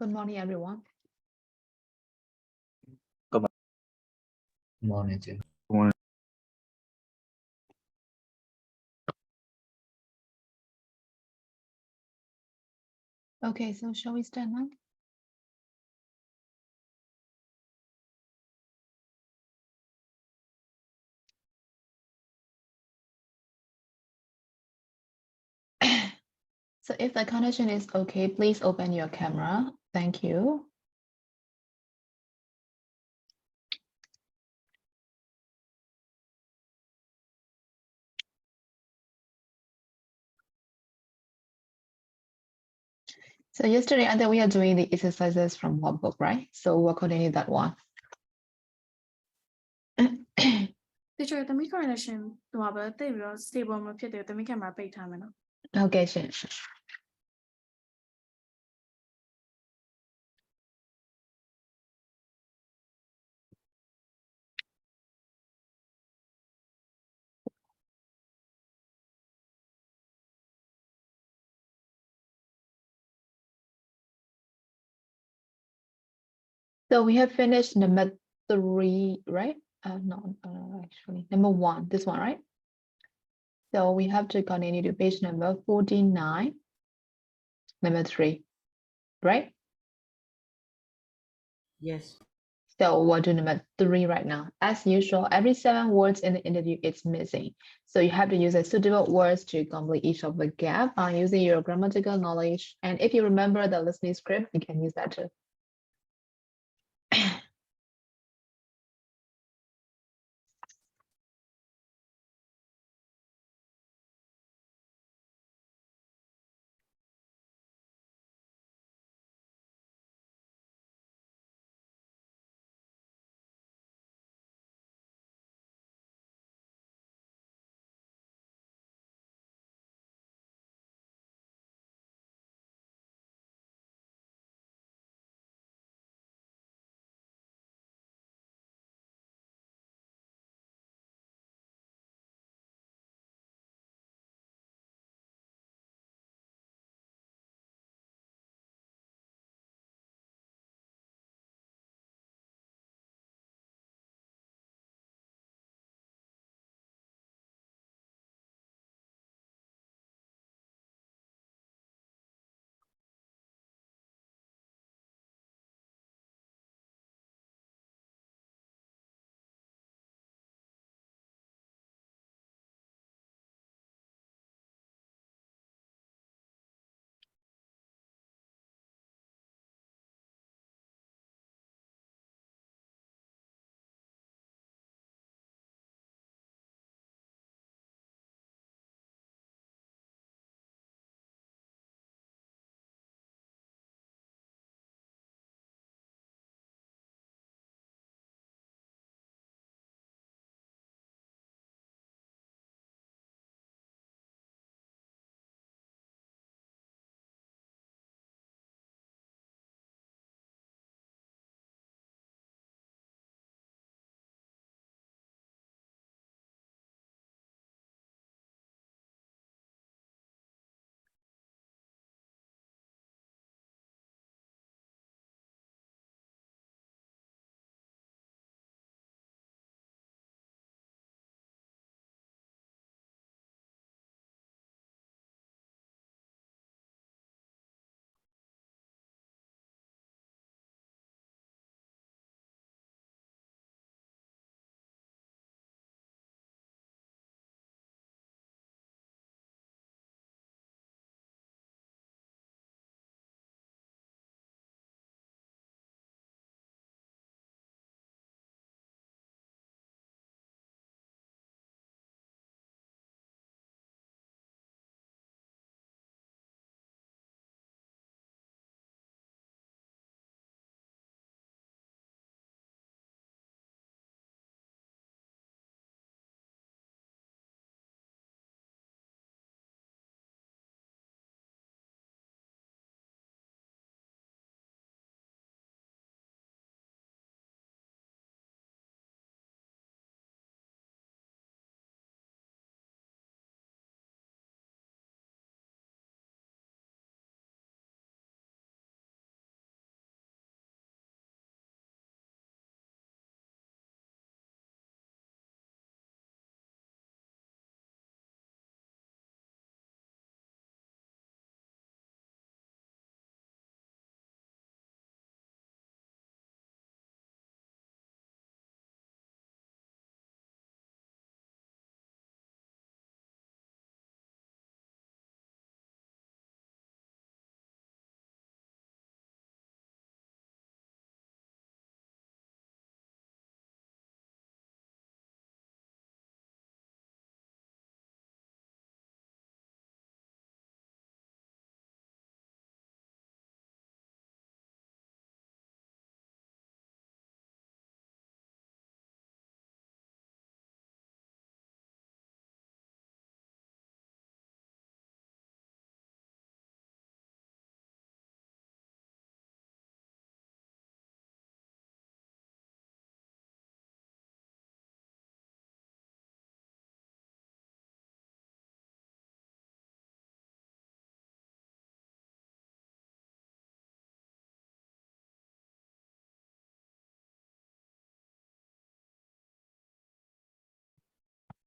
Good morning, everyone. Good morning, Jim. morning. Okay, so shall we start now? So if the connection is okay, please open your camera. Thank you. So yesterday, I think we are doing the exercises from workbook, right? So we'll continue that one. Teacher သမီး correction ဟိုပါပဲတိတ်ပြီးတော့ stable မဖြစ်တယ်သမီး camera ပိတ်ထားမယ်နော် Okay, sure. So we have finished number 3, right? No, actually, number 1, this one, right? So we have to continue to page number 49, number 3, right? Yes. So we'll do number 3 right now. As usual, every 7 words in the interview is missing. So you have to use a suitable words to complete each of the gap using your grammatical knowledge. And if you remember the listening script, you can use that too.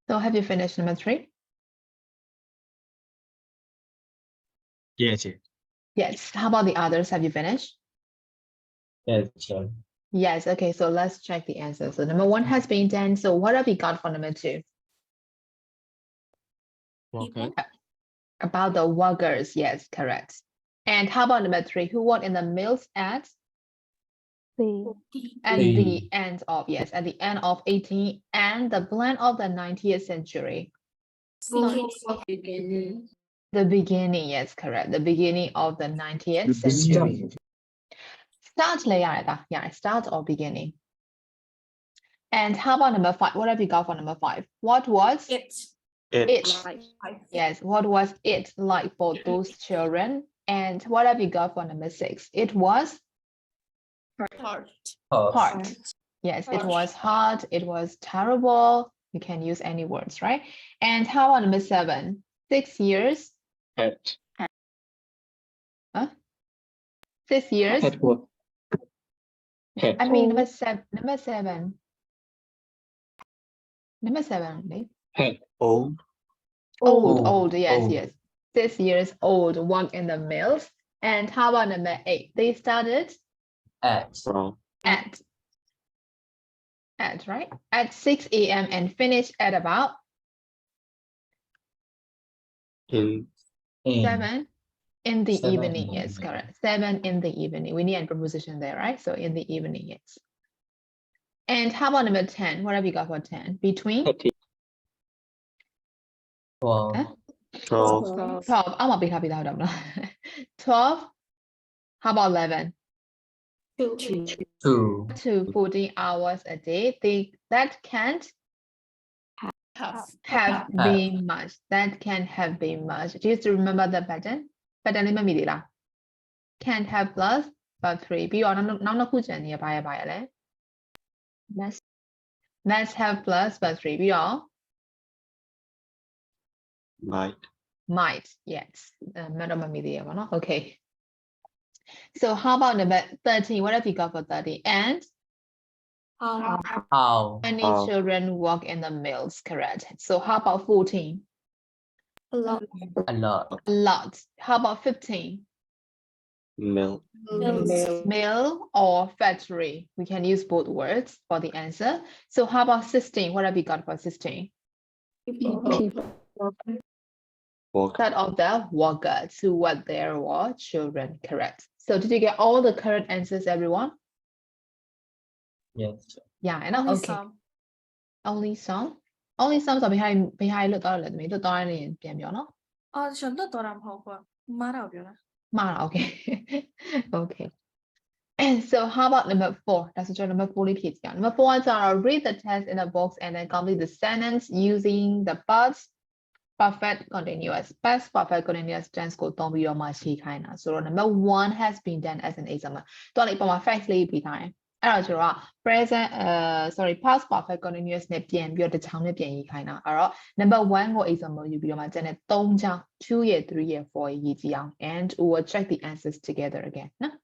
So have you finished number 3? Yes. Yes. How about the others? Have you finished? Yes, sir. Yes. Okay, so let's check the answer. So number 1 has been done. So what have we got for number 2? Okay. About the workers. Yes, correct. And how about number 3? Who worked in the mills at the end of, yes, at the end of 18 and the blend of the 19th century? The beginning, yes, correct. The beginning of the 19th century. Start later, yeah, start or beginning. And how about number 5? What have you got for number 5? What was It. it? Yes, what was it like for those children? And what have you got for number 6? It was Hard. hard. Yes, it was hard. It was terrible. You can use any words, right? And how about number 7? 6 years. Hat. Huh? 6 years. Hat work. Hat. I mean number 7. Number 7. Number 7, right? Hat. Old. Old, yes, old. yes. 6 years old, work in the mills. And how about number 8? They started At. at, right? At 6 a.m. and finish at about In. 7 in the 7 in evening. the Yes, evening. correct. 7 in the evening. We need a preposition there, right? So in the evening, yes. And how about number 10? What have you got for 10? Between 12. Huh? 12. 12. I'm a bit happy that 12. How about 11? 2. To 14 hours a day. That can't have been much. That can have been much. Do you still remember the pattern? Pattern လေးမမိသေးလား Can't have plus but 3 ပြီးတော့နောက်နှစ်ခုကျန်နေရပါရဲ့လဲ Let's have plus but 3ပြီးတော့ might yes မတော့မမိသေးရပါနော် Okay. So how about number 13? What have you got for 13? And How. many children work in the mills, correct? So how about 14? A lot. A lot. How about 15? Mill or factory. We can use both words for the answer. So how about 16? What have you got for 16? That of the workers who were there were children, correct. So did you get all the correct answers, everyone? Yes. Yeah, I know. Only Okay. some. Only some. Only some ဆို behind လွတ်သွားတယ်လေသမီးလွတ်သွားရင်ပြန်ပြောနော် ကျွန်တော်လွတ်သွားတာမဟုတ်ဘူး။မားတာကိုပြောတာ မှားတာ Okay. Okay. And so how about number 4? That's what number 4 လေးဖြည့်ကြည့်အောင် Number 4 ကကျတော့ read the text in the box and then complete the sentence using the past perfect continuous. Past perfect continuous tense ကိုသုံးပြီးတော့မှရှင်းခိုင်းတာဆိုတော့ number 1 has been done as an example. တော့လေပုံမှာ facts လေးပြီးထားတယ် အဲ့တော့ကျွန်တော်က present past perfect continuous နဲ့ပြန်ပြီးတော့တစ်ချောင်းနဲ့ပြန်ရေးခိုင်းတာအဲ့တော့ number 1 ကို example ယူပြီးတော့မှကျန်တဲ့3ချောင်း2 year 3 year 4 year ရေးကြည့်အောင် and we will check the answers together again နော်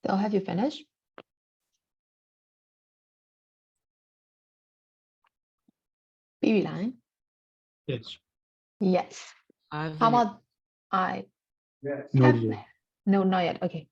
So have you finished? Baby line? Yes. Yes. I've How about I? No, Have- dear. No, not yet. Okay.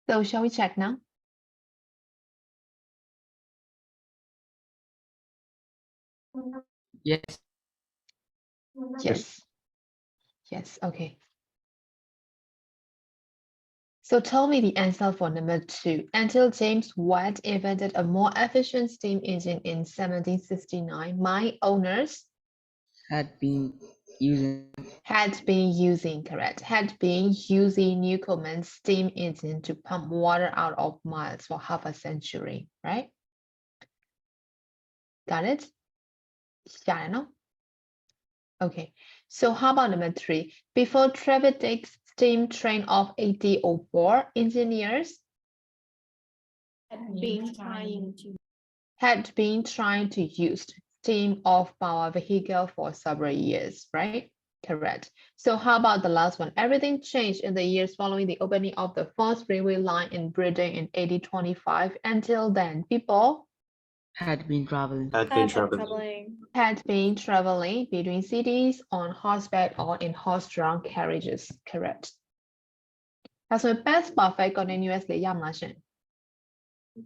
So shall we check now? yes. Yes. Yes, okay. So tell me the answer for number 2. Until James Watt invented a more efficient steam engine in 1769, mine owners Had been using had been using Newcomen's steam engine to pump water out of mines for half a century, right? Got it? Yeah, no? Okay, so how about number 3? Before Trevithick's steam train of 1804, engineers had been trying to use steam off power vehicle for several years, right? Correct. So how about the last one? Everything changed in the years following the opening of the first railway line in Britain in 1825. Until then, people had been traveling. Had been traveling. had been traveling between cities on horseback or in horse-drawn carriages. Correct. ဒါဆိုရင် past perfect continuous လေးရမလားရှင်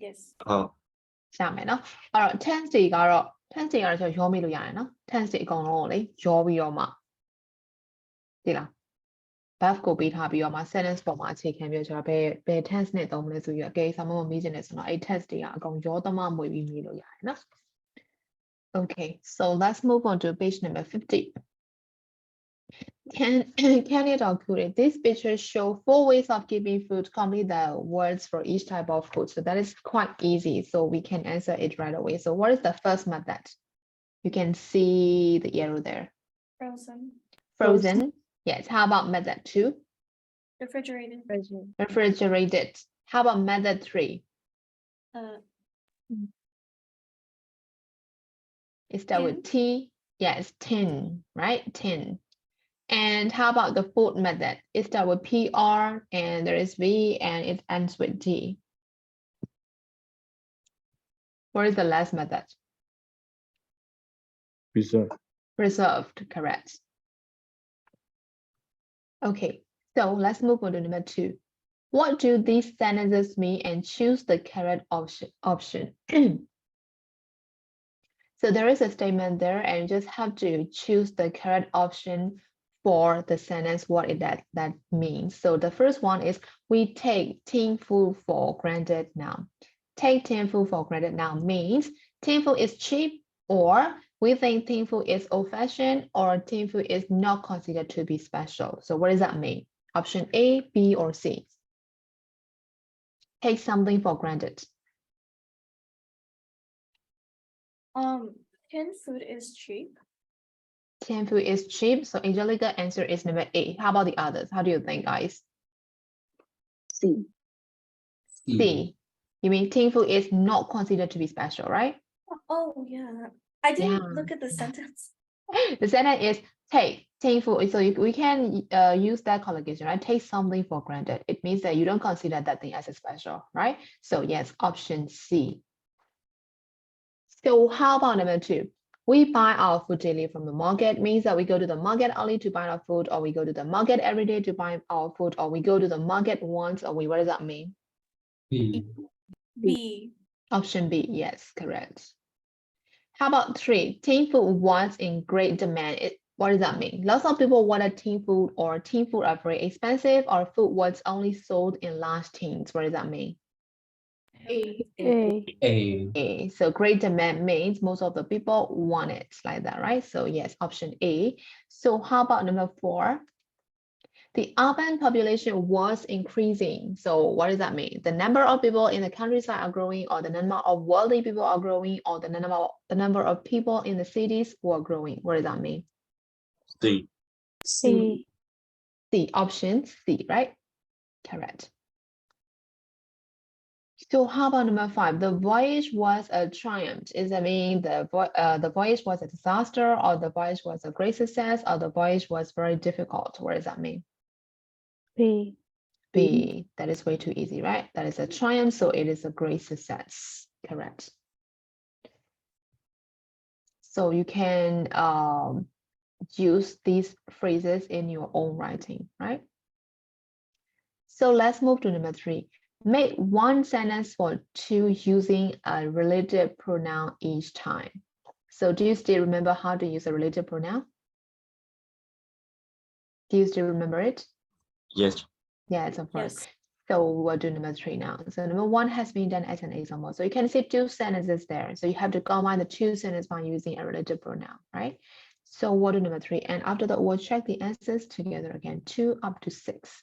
Yes. ဟုတ် ရမယ်နော်အဲ့တော့ tense တွေကတော့ tense တွေကတော့ကျွန်တော်ရောမိလို့ရတယ်နော် tense တွေအကုန်လုံးကိုလေရောပြီးတော့မှဒီလား verb ကိုပေးထားပြီးတော့မှ sentence ပေါ်မှာအခြေခံပြီးတော့ကျွန်တော်ဘယ် tense နဲ့သုံးမလဲဆိုပြီးတော့အကယ်၍ဆောင်းမမေးချင်တယ်ဆိုတော့အဲ့ tense တွေကအကုန်ရောသမမွေပြီးမေးလို့ရတယ်နော် Okay, so let's move on to page number 50. Can it or could it? These pictures show 4 ways of keeping food. Complete the words for each type of food. So that is quite easy. So we can answer it right away. So what is the first method? You can see the arrow there. Frozen. Frozen. Yes. How about method 2? Refrigerated. Refrigerated. How about method 3? It starts with T. Yes, tin, right? Tin. And how about the food method? It starts with PR and there is V and it ends with D. What is the last method? Preserve. Preserved, correct. Okay, so let's move on to number 2. What do these sentences mean and choose the correct option. So there is a statement there and you just have to choose the correct option for the sentence, what that means. So the first one is we take tin food for granted now. Take tin food for granted now means tin food is cheap or We think teen food is old-fashioned or teen food is not considered to be special. So what does that mean? Option A, B, or C? Take something for granted. Tin food is cheap. Teen food is cheap. So Angelica answer is number A. How about the others? How do you think, guys? C. C. You mean teen food is not considered to be special, right? Oh yeah. I didn't Yeah. look at the sentence. The sentence is take teen food. So we can use that collocation, right? Take something for granted. It means that you don't consider that thing as a special, right? So yes, option C. So how about number 2? We buy our food daily from the market, means that we go to the market only to buy our food, or we go to the market every day to buy our food, or we go to the market once a week. What does that mean? B. B. Option B, yes, correct. How about 3? Teen food was in great demand. What does that mean? Lots of people wanted teen food, or teen food are very expensive, or food was only sold in large tins. What does that mean? A. A. So great demand means most of the people want it like that, right? So yes, option A. So how about number 4? The urban population was increasing. So what does that mean? The number of people in the countryside are growing, or the number of wealthy people are growing, or the number of people in the cities were growing. What does that mean? C. C. C, option C, right? Correct. So how about number 5? The voyage was a triumph. Does that mean the voyage was a disaster, or the voyage was a great success, or the voyage was very difficult? What does that mean? B. B. That is way too easy, right? That is a triumph, so it is a great success. Correct. So you can use these phrases in your own writing, right? So let's move to number 3. Make one sentence for 2 using a relative pronoun each time. So do you still remember how to use a relative pronoun? Do you still remember it? Yes. Yes, of course. Yes. So we'll do number 3 now. So number 1 has been done as an example. So you can see 2 sentences there. So you have to combine the 2 sentences by using a relative pronoun, right? So we'll do number 3. And after that, we'll check the answers together again, 2 up to 6.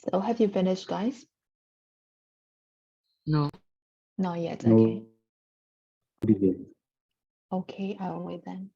So have you finished, guys? No. Not yet. No. Okay. Begin. Okay, I will wait then.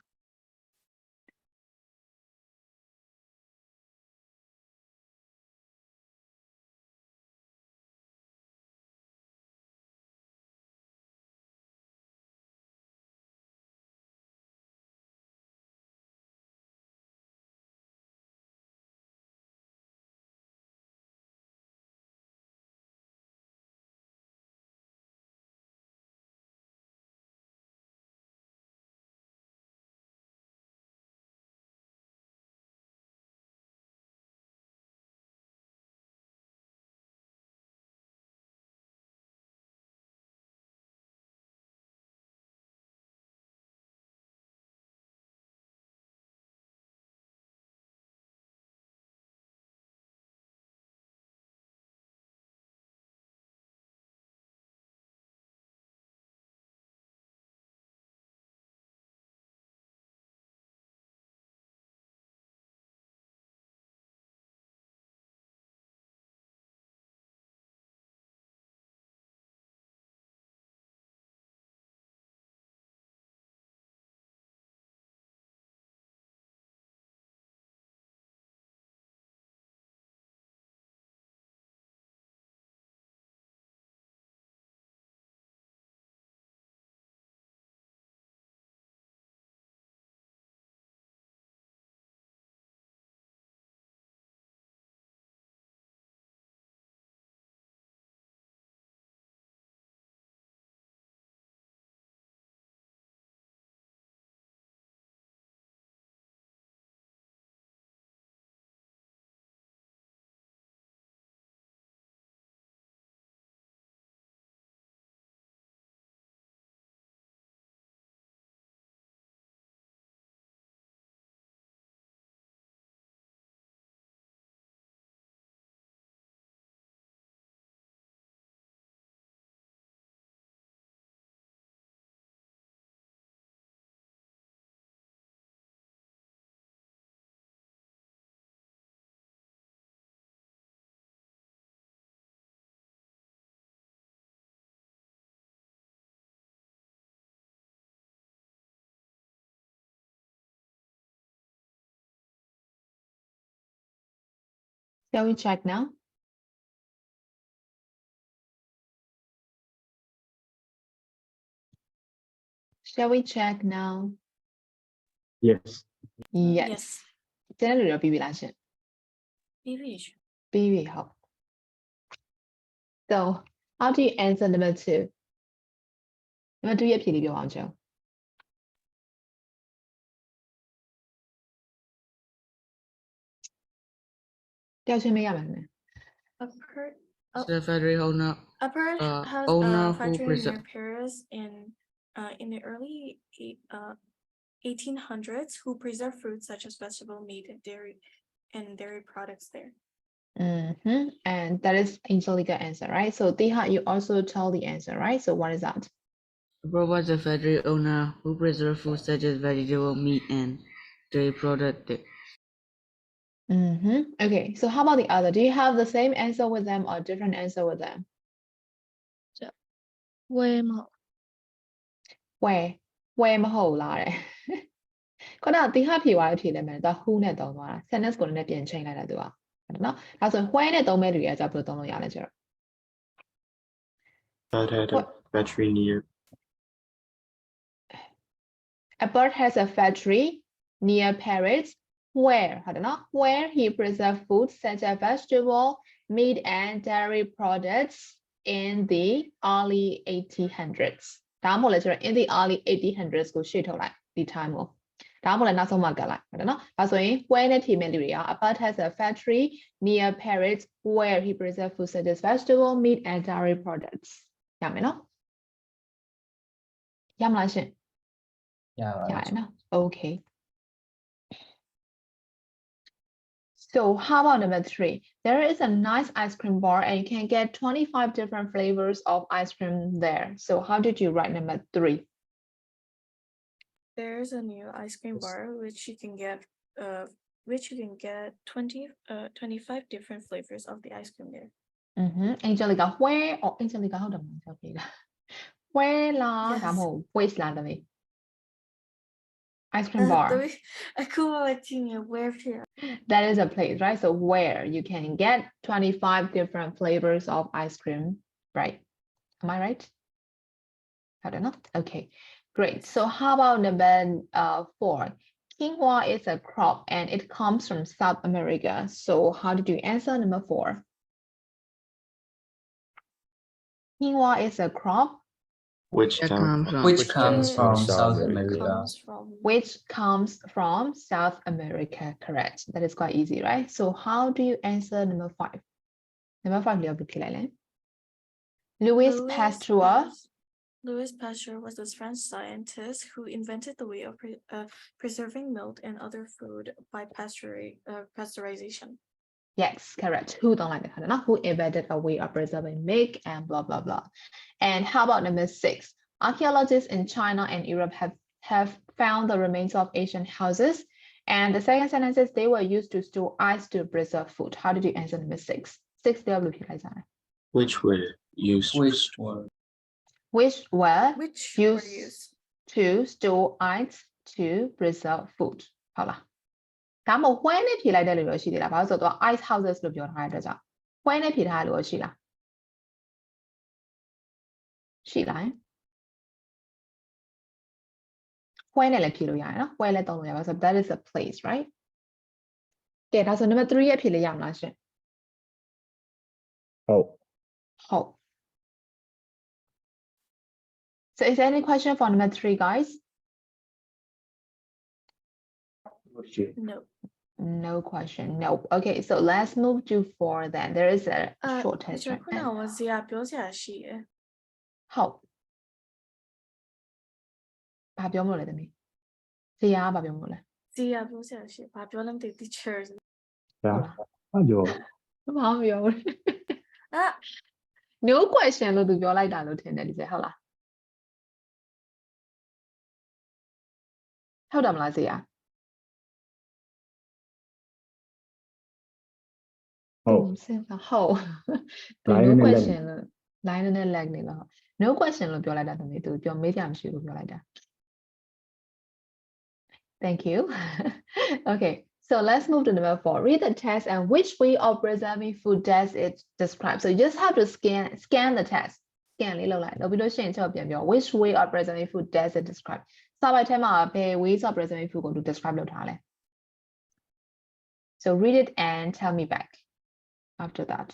Shall we check now? Shall we check now? Yes. Yes. yes ကျန်တဲ့လူတွေပြီးပြီလားရှင် ပြီးပြီရှင် ပြီးပြီဟုတ် So how do you answer number 2? Number 2ရဲ့ဖြေလေးပြောအောင်ကျော်တယောက်ချင်းမေးရမယ်နော် a per It's the factory owner. a bird has owner a who factory preserve. near Paris in the early 1800s who preserved fruits such as vegetable meat and dairy products there. And that is Angelica answer, right? So Diha, you also tell the answer, right? So what is that? The bird was a factory owner who preserved food such as vegetable, meat, and dairy products. Okay, so how about the other? Do you have the same answer with them or different answer with them? ဝဲမဟုတ် Where မဟုတ်လားတဲ့ ခုနက Diha ဖြေသွားတဲ့ဖြေလည်းမယ်သူက who နဲ့သုံးသွားတာ sentence ကိုလည်းပြန်ချိန်လိုက်တာသူကဟုတ်နော်ဒါဆို where နဲ့သုံးမဲ့လူတွေကကြဘယ်လိုသုံးလို့ရလဲကျတော့ That had a battery near. A bird has a factory near Paris where ဟုတ်တယ်နော် where he preserved food such as vegetable, meat and dairy products in the early 1800s ဒါမှမဟုတ်လဲကျတော့ in the early 1800s ကိုရှေ့ထုတ်လိုက်ဒီ time ကိုဒါမှမဟုတ်လဲနောက်ဆုံးမှကတ်လိုက်ဟုတ်တယ်နော်ဒါဆိုရင် where နဲ့ဖြေမဲ့လူတွေက A bird has a factory near Paris where he preserved food such as vegetable, meat and dairy products ရမယ်နော်ရမလားရှင် Yeah, no. Okay. So how about number 3? There is a nice ice cream bar and you can get 25 different flavors of ice cream there. So how did you write number 3? There's a new ice cream bar which you can get which you can get 25 different flavors of the ice cream there. Angelica where or Angelica ဟုတ်တယ်မဟုတ်ပြီလား where လား Yes. ဒါမဟုတ် which လားတမီး ice cream bar Aku watching where here. that is a place right so where you can get 25 different flavors of ice cream right am I right I don't know okay great so how about number 4 quinoa is a crop and it comes from South America so how did you answer number 4 quinoa is a crop Which That comes comes from Which comes from South It America. comes from which comes from South America correct that is quite easy right so how do you answer number 5 number 5 လေးကိုပြလိုက်လဲ Louis Pasteur Louis Pasteur was this French scientist who invented the way of preserving milk and other food by pasteurization. yes correct who don't like that not who invented a way of preserving milk and blah blah blah and how about number 6 archaeologists in China and Europe have found the remains of ancient houses and the second sentence is they were used to store ice to preserve food how did you answer number 6 6 there will be which were used Which were which were Which were used used to store ice to preserve food ဟုတ်လားဒါမှမဟုတ် when နဲ့ဖြေလိုက်တဲ့လူရောရှိသေးလားဘာလို့ဆိုတော့ ice houses လို့ပြောထားတဲ့အတွက်ကြောင့် when နဲ့ဖြေထားတဲ့လူရောရှိလားရှိလား when နဲ့လည်းဖြေလို့ရတယ်နော် when လည်းသုံးလို့ရပါဆိုတော့ that is a place right ကဲဒါဆို number 3ရဲ့ဖြေလို့ရမလားရှင် oh ဟုတ် so is there any question for number 3 guys no. no question no okay so let's move to 4 then there is a short test Teacher, right? ခုနကဇေယျပြောစရာရှိတယ် ဟုတ်ဘာပြောမလို့လဲသမီးဇေယျကဘာပြောမလို့လဲ ဇေယျပြောစရာရှိတယ်ဘာပြောလဲမသိဘူး teacher yeah ဘာပြော ဘာမပြောဘူး အာ no question လို့သူပြောလိုက်တာလို့ထင်တယ်ဒီစက်ဟုတ်လားဟုတ်တယ်မလားဇေယျ ဟုတ် စဉ်းစားဟုတ် Line no နဲ့ lag question လို့ line နဲ့ lag နေလို့ no question လို့ပြောလိုက်တာသမီးသူပြောမေးကြမရှိဘူးပြောလိုက်တာ thank you okay so let's move to number 4 read the text and which way of preserving food does it describe so you just have to scan the text scan လေးလုပ်လိုက်လုပ်ပြီးလို့ရှိရင်ချက်ပြန်ပြော which way of preserving food does it describe စာပိုက်ထဲမှာဘယ် ways of preserving food ကိုသူ describe လုပ်ထားလဲ so read it and tell me back after that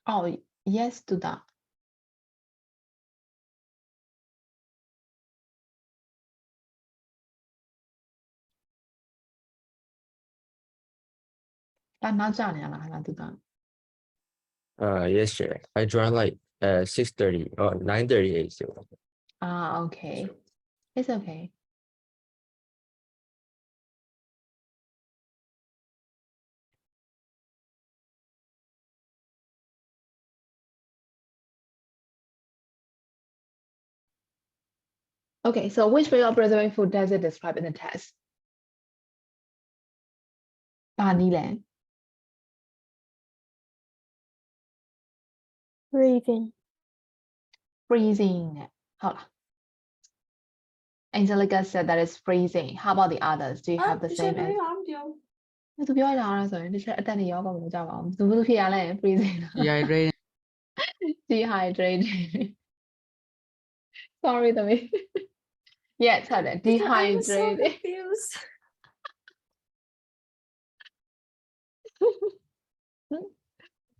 oh yes to thatနောက်ကျနေရလားဟာသူက Yes, sir. I joined like 6:30 or 9:38. So okay it's okay okay so which way of preserving food does it describe in the test ဘာနည်းလဲ Breathing. freezing နဲ့ဟုတ်လား Angelica said that is freezing how about the others do you have the same as သူပြောရတာအဲ့ဆိုရင်တစ်ချက်အတက်နေရောကောမလို့ကြပါအောင်သူဘယ်လိုဖြေရလဲ freezing Dehydrating. dehydrating sorry သမီး yes ဟုတ်တယ် dehydrating confused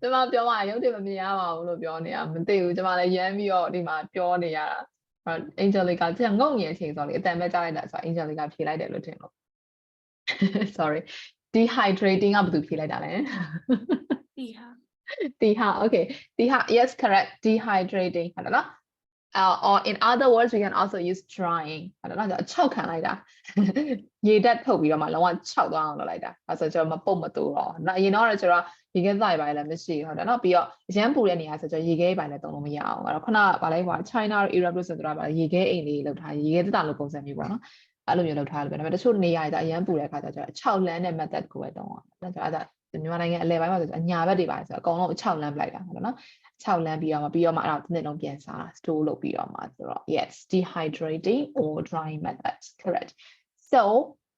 ကျမပြောမှရုပ်တွေမမြင်ရပါဘူးလို့ပြောနေတာမသိဘူးကျမလည်းရမ်းပြီးတော့ဒီမှာပြောနေရတာ Angelica ကျန်ငုံငယ်အချိန်ဆိုလေအတန်ပဲကြားလိုက်တာဆို Angelica ဖြေလိုက်တယ်လို့ထင်လို့ sorry dehydrating ကဘာသူဖြေလိုက်တာလဲ Diha. Deha, okay. Deha, yes, correct. Dehydrating. I don't know. Or in other words, we can also use drying. I don't know. ချုပ်ခံလိုက်တာ ရေဓာတ်ထုတ်ပြီးတော့မှလုံးဝခြောက်သွားအောင်လုပ်လိုက်တာအဲဆိုကျွန်တော်မပုတ်မတူတော့နော်အရင်တော့ကျွန်တော်ရေခဲစိုက်ပိုင်းလည်းမရှိဟုတ်တယ်နော်ပြီးတော့အရန်ပူတဲ့နေရာဆိုကျွန်တော်ရေခဲပိုင်းလည်းတုံးလို့မရအောင်အဲ့တော့ခုနကဗာလိုက်ဟို China တို့ Europe တို့ဆိုတော့ဗာရေခဲအိမ်လေးလောက်ထားရေခဲတက်တာလို့ပုံစံမျိုးပေါ့နော်အဲ့လိုမျိုးလောက်ထားလို့ပဲဒါပေမဲ့တချို့နေရာတွေအရန်ပူတဲ့အခါကျတော့6လမ်းတဲ့ method ကိုပဲတုံးအောင်အဲ့ဒါမြန်မာနိုင်ငံအလဲပိုင်းမှာဆိုအညာဘက်တွေပါဆိုတော့အကုန်လုံး6လမ်းပလိုက်တာဟုတ်တယ်နော်6လမ်းပြီးတော့မှအဲ့ဒါတစ်နှစ်လုံးပြန်စား store လုပ်ပြီးတော့မှဆိုတော့ yes dehydrating or drying methods correct so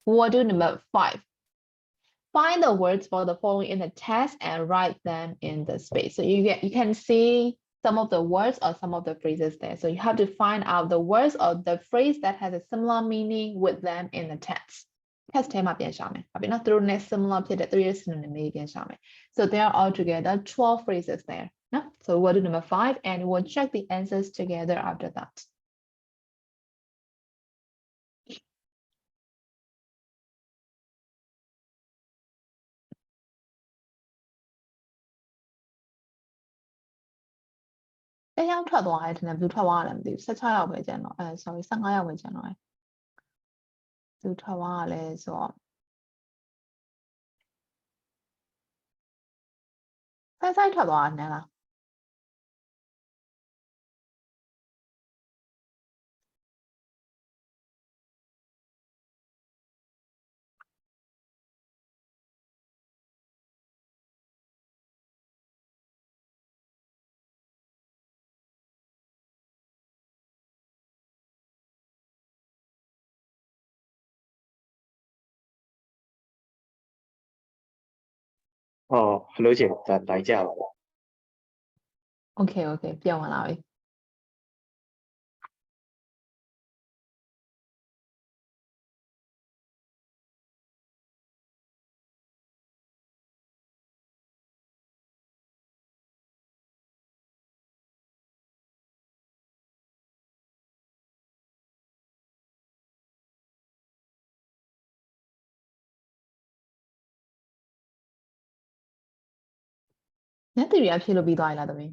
we'll do number 5 find the words for the following in the text and write them in the space so you can see some of the words or some of the phrases there so you have to find out the words or the phrase that has a similar meaning with them in the text text ထဲမှာပြန်ရှာမယ်ဟုတ်ပြီနော်သူတို့နဲ့ similar ဖြစ်တဲ့သူရဲ့ synonym တွေပြန်ရှာမယ် so there are altogether 12 phrases there no? So we'll do number 5 and we'll check the answers together after that. Cái nhau thuật ngoài thì làm dù thuật hoa làm gì sẽ cho học về channel sorry sang ngay học về channel dù thuật hoa là so sai thuật hoa này là hello chị, đại chào. ok ok ပြောင်းလာပြီညတိရီအဖြေလို့ပြီးသွားပြီလားသမီး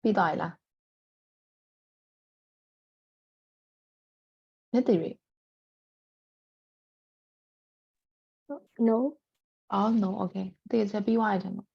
ပြီးသွားပြီလားညတိရီ No. oh no okay တကယ်ချက်ပြီးသွားတယ်နော်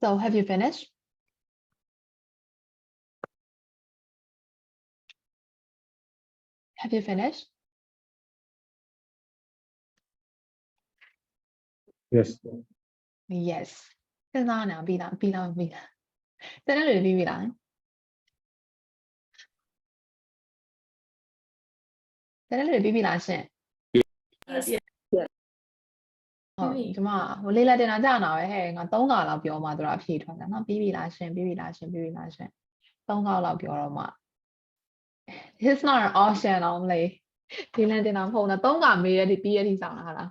So have you finished? Have you finished? Yes. Yes. စဉ်းစားနေပြီလားပြီးလားပြီးလားတန်းတယ်ပြီးပြီလားတန်းတယ်ပြီးပြီလားရှင် Yes. ဟုတ်ဒီမှာဟိုလေးလက်တင်တာကြာနာပဲဟဲ့ငါ3ခါလောက်ပြောမှသူတို့အဖြေထွက်တယ်နော်ပြီးပြီလားရှင်ပြီးပြီလားရှင်ပြီးပြီလားရှင်3ခါလောက်ပြောတော့မှ It's not an option only ဒီလက်တင်တာမဟုတ်တော့3ခါမေးရတဲ့ပြီးရတဲ့ဆောင်လားဟာလား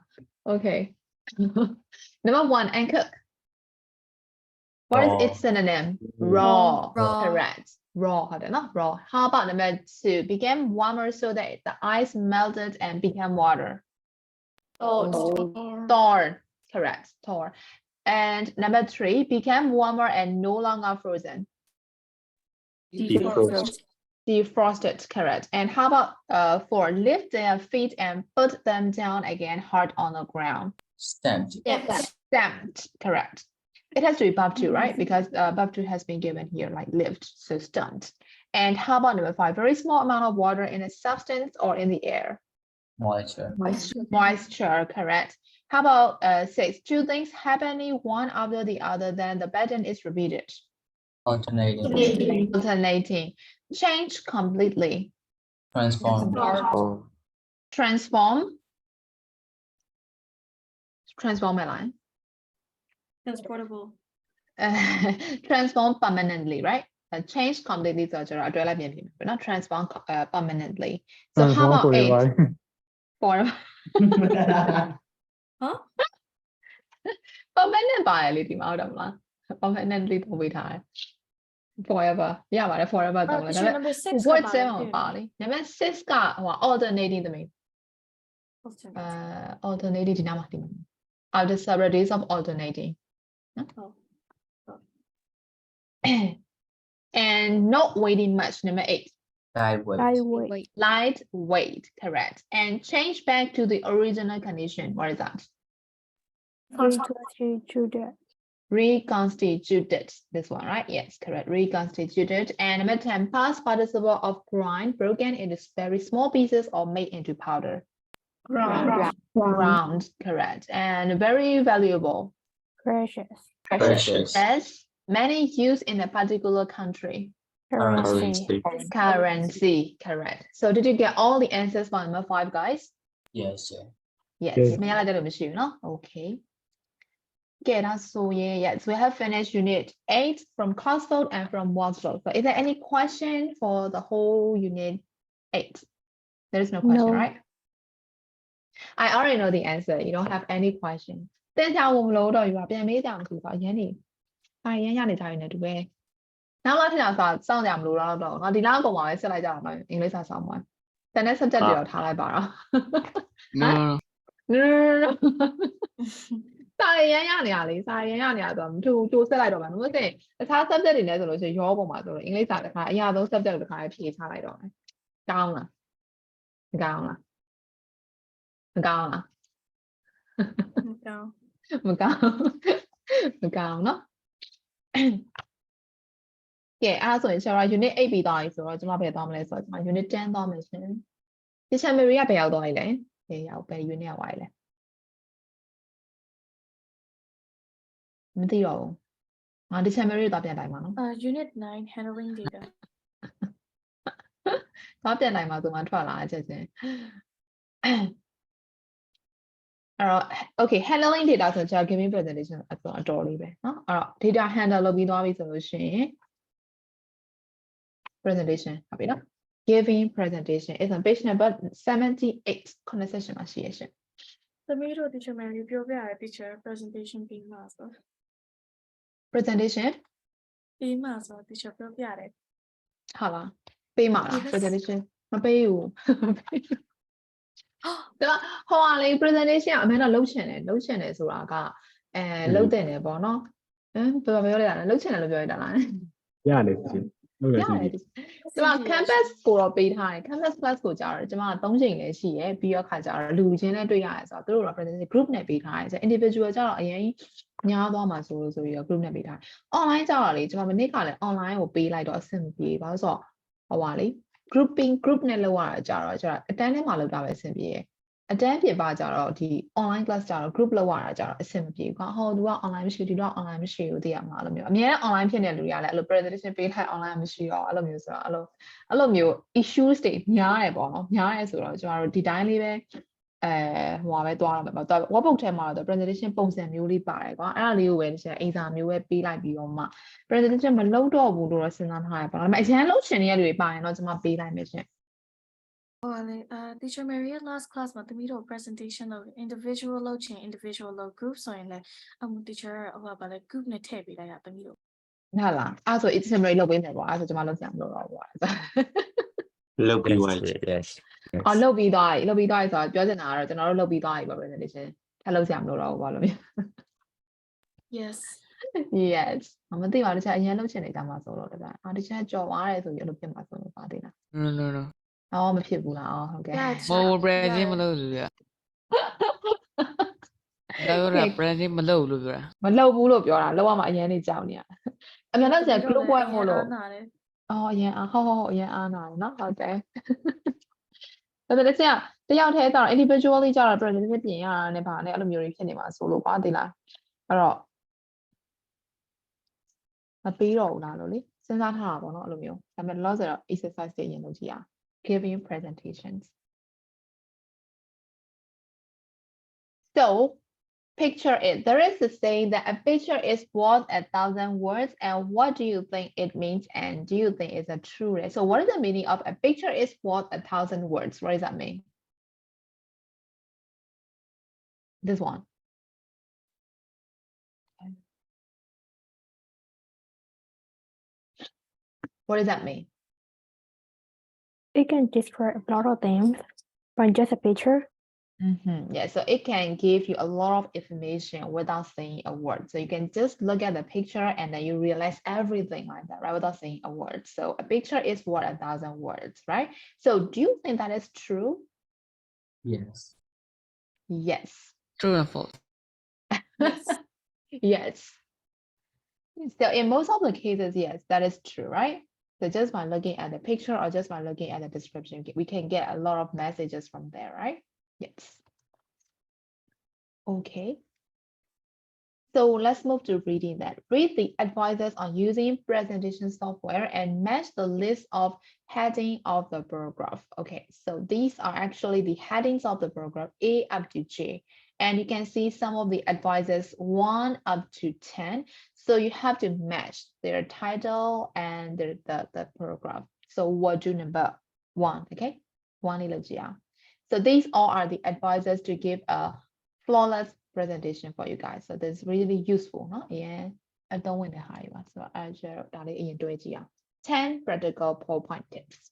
Okay Number 1 anchor What is its synonym? Raw. Raw. Correct. Raw. Raw. How about number 2? Became warmer so that the ice melted and became water. Thawed. Correct. Thawed. And number 3, became warmer and no longer frozen. Defrost. Defrosted. Correct. And how about 4? Lift their feet and put them down again hard on the ground. Stamped. Stamped. Correct. It has to be verb 2, right? Because verb 2 has been given here, like lift, so stamped. And how about number 5? Very small amount of water in a substance or in the air. Moisture. Moisture, correct. How about 6? Two things happening one after the other, then the pattern is repeated. Alternating. Alternating. Change completely. Transform. Transform. Transform my line. Transportable. Transform permanently, right? Change completely so but not transform permanently. So how about 8? Forever. Huh? Permanent ပါတယ်လေဒီမှာဟုတ်တယ်မလား permanently ပို့ပေးထားတယ် forever ရပါတယ် forever တော့လည်းဒါပေမဲ့ number 6 word 7မှာပါလေဒါပေမဲ့ 6 ကဟို alternating တမင် alternating ဒီနားမှာဒီမှာ after several days of alternating and not waiting much number 8 Lightweight. lightweight correct and change back to the original condition what is that reconstituted this one right yes correct reconstituted and number 10 past participle of grind broken into very small pieces or made into powder ground correct and very valuable Precious. as many used in a particular country currency correct so did you get all the answers for number 5 guys Yes, sir. yes Yeah. မရလိုက်တဲ့လို့မရှိဘူးเนาะ okay Okay, that's so yeah, yes, we have finished unit 8 from Cotswold and from Wadsworth. So is there any question for the whole unit 8? There is no question, No. right? I already know the answer. You don't have any question. တင်ကြဝမလို့တော့ယူပါပြန်မေးကြမလို့ပါအရင်နေ။ရနေကြရင်လည်းတူပဲ။နောက်လာထင်တာစောင့်ကြမလို့တော့ငါဒီလောက်အကုန်ပါပဲဆက်လိုက်ကြအောင်အင်္ဂလိပ်စာစောင့်ပါ။တန်တဲ့ subject တွေတော့ထားလိုက်ပါတော့။ No. No. စာရရနေရလေစာရရနေရဆိုတော့မထူကြိုးဆက်လိုက်တော့မှာလို့ဆိုရင်အခြား subject တွေနဲ့ဆိုလို့ရှိရင်ရောပုံမှာဆိုတော့အင်္ဂလိပ်စာတစ်ခါအရာဆုံး subject တစ်ခါဖြေချလိုက်တော့မယ်ကောင်းလားမကောင်းလားမကောင်းလား No. မကောင်းမကောင်းเนาะကဲအဲ့ဒါဆိုရင်ဆရာ unit 8ပြီးသွားပြီဆိုတော့ကျွန်မဘယ်သွားမလဲဆိုတော့ကျွန်မ unit 10သွားမယ်ရှင် teacher Mary ကဘယ်ရောက်သွားပြီလဲဘယ်ရောက်ဘယ် unit ရောက်သွားပြီလဲမသိတော့ဘူးငါ teacher Mary သွားပြန်တိုင်းပါနော် Unit 9 handling data. သွားပြန်တိုင်းမှာဆိုမှထွက်လာချက်ချင်းအဲ့တော့ okay handling data ဆိုတော့ giving presentation အတော်လေးပဲเนาะအဲ့တော့ data handle လုပ်ပြီးသွားပြီဆိုလို့ရှိရင် presentation ဟုတ်ပြီနော် giving presentation is on page number 78 conversation မှာရှိရရှင် သမီးတို့ teacher Mary ပြောပြရတဲ့ teacher presentation ပြီးမှာဆို presentation ပြီးမှာဆို teacher ပြောပြရတယ် ဟုတ်လားပေးမှာလား Yes. presentation မပေးဘူးဒါဟောလေ presentation အမှန်တော့လုပ်ချင်တယ်ဆိုတာကလုပ်တင်တယ်ပေါ့နော်ဘယ်လိုပြောရလဲလုပ်ချင်တယ်လို့ပြောရတာလား ရတယ်ရှင် ရတယ်ဒီမှာ campus ကိုတော့ပေးထားတယ် campus plus ကိုကြာတော့ကျွန်မက3ချိန်လည်းရှိရယ်ပြီးတော့ခါကြာတော့လူချင်းလည်းတွေ့ရတယ်ဆိုတော့သူတို့တော့ presentation group နဲ့ပေးထားတယ်ဆို individual ကြာတော့အရင်ညားသွားမှာဆိုပြီးတော့ group နဲ့ပေးထားတယ် online ကြာတော့လေကျွန်မမနေ့ကလည်း online ကိုပေးလိုက်တော့အဆင်မပြေဘာလို့ဆိုတော့ဟိုပါလေ group နဲ့လောက်ရတာကြာတော့အတန်းထဲမှာလောက်တာပဲအဆင်ပြေရယ်အတန်းပြင်ပါကြတော့ဒီ online class ကြတော့ group လောက်ရတာကြတော့အဆင်မပြေဘူး။ဟောသူက online မရှိဘူးဒီတော့ online မရှိဘူးသိရမှာအဲ့လိုမျိုးအများနဲ့ online ဖြစ်နေတဲ့လူတွေကလည်းအဲ့လို presentation ပေးထား online မရှိတော့အဲ့လိုမျိုးဆိုတော့အဲ့လိုမျိုး issues တွေများတယ်ပေါ့နော်။များရဲဆိုတော့ကျွန်တော်တို့ဒီတိုင်းလေးပဲဟိုပါပဲသွားတော့မယ်ပေါ့။ workbook ထဲမှာတော့ presentation ပုံစံမျိုးလေးပါတယ်ကွာ။အဲ့ဒါလေးကိုပဲဒီအိမ်စာမျိုးပဲပေးလိုက်ပြီးတော့မှ presentation မလုပ်တော့ဘူးလို့တော့စဉ်းစားထားရပါတော့။ဒါပေမဲ့အရင်လုပ်ချင်နေတဲ့လူတွေပါရင်တော့ကျွန်မပေးလိုက်မယ်ရှင်။ Teacher Maria last class မှာသမီးတို့ presentation လုပ် individual လုပ်ချင် individual လုပ် group ဆိုရင်လည်းteacher ဟိုပါလေ group နဲ့ထည့်ပေးလိုက်တာသမီးတို့ဟုတ်လားအဲ့ဆို it's summary လုပ်ပေးမယ်ပေါ့အဲ့ဆိုကျွန်မလုပ်ကြမလို့တော့ပေါ့ လုပ်ပြီးသွား Yes. အော်လုပ်ပြီးသွားပြီဆိုတော့ပြောချင်တာကတော့ကျွန်တော်တို့လုပ်ပြီးသွားပြီပေါ့ presentation ထပ်လုပ်ကြမလို့တော့ဘာလို့လဲ Yes yes မသိပါဘူးတခြားအရင်လုပ်ချင်နေကြမှာဆိုတော့တခြားတခြားကြော်သွားတယ်ဆိုပြီးအဲ့လိုဖြစ်မှာဆိုလို့ပါသေးလား No. အော်မဖြစ်ဘူးလားအော်ဟုတ်ကဲ့ More branding မလုပ်လို့ရဒါက branding မလုပ်လို့ပြောတာ မလုပ်ဘူးလို့ပြောတာလောက်ရမှာအရင်နေကြောက်နေရအမှန်တော့ဆရာ group work မို့လို့ အော်အရင်ဟုတ်အရင်အားနာတယ်နော်ဟုတ်တယ်ဒါပေမဲ့ဆရာတယောက်တည်းတော့ individually ကြတော့ presentation ပြင်ရတာနဲ့ဗာနဲ့အဲ့လိုမျိုးတွေဖြစ်နေမှာဆိုလို့ကွာသိလားအဲ့တော့မပေးတော့ဘူးလားလို့လေစဉ်းစားထားတာပေါ့နော်အဲ့လိုမျိုးဒါပေမဲ့ loss ဆိုတော့ exercise တွေအရင်လုပ်ကြည့်အောင် giving presentations so picture it there is a saying that a picture is worth 1,000 words and what do you think it means and do you think it's a true so what is the meaning of a picture is worth 1,000 words what does that mean this one what does that mean It can describe a lot of things from just a picture. Yeah, so it can give you a lot of information without saying a word. So you can just look at the picture and then you realize everything like that, right? Without saying a word. So a picture is worth 1,000 words, right? So do you think that is true? Yes. Yes. True and false Yes. So in most of the cases, yes, that is true, right? So just by looking at the picture or just by looking at the description, we can get a lot of messages from there, right? Yes. Okay. So let's move to reading that. Read the advices on using presentation software and match the list of heading of the paragraph. Okay, so these are actually the headings of the paragraph A up to J. And you can see some of the advices 1 up to 10. So you have to match their title and the paragraph. So what do number 1, okay? 1 ilogia. So these all are the advices to give a flawless presentation for you guys. So this is really useful, no? Yeah, I don't want to hire. So I just 10 practical point tips.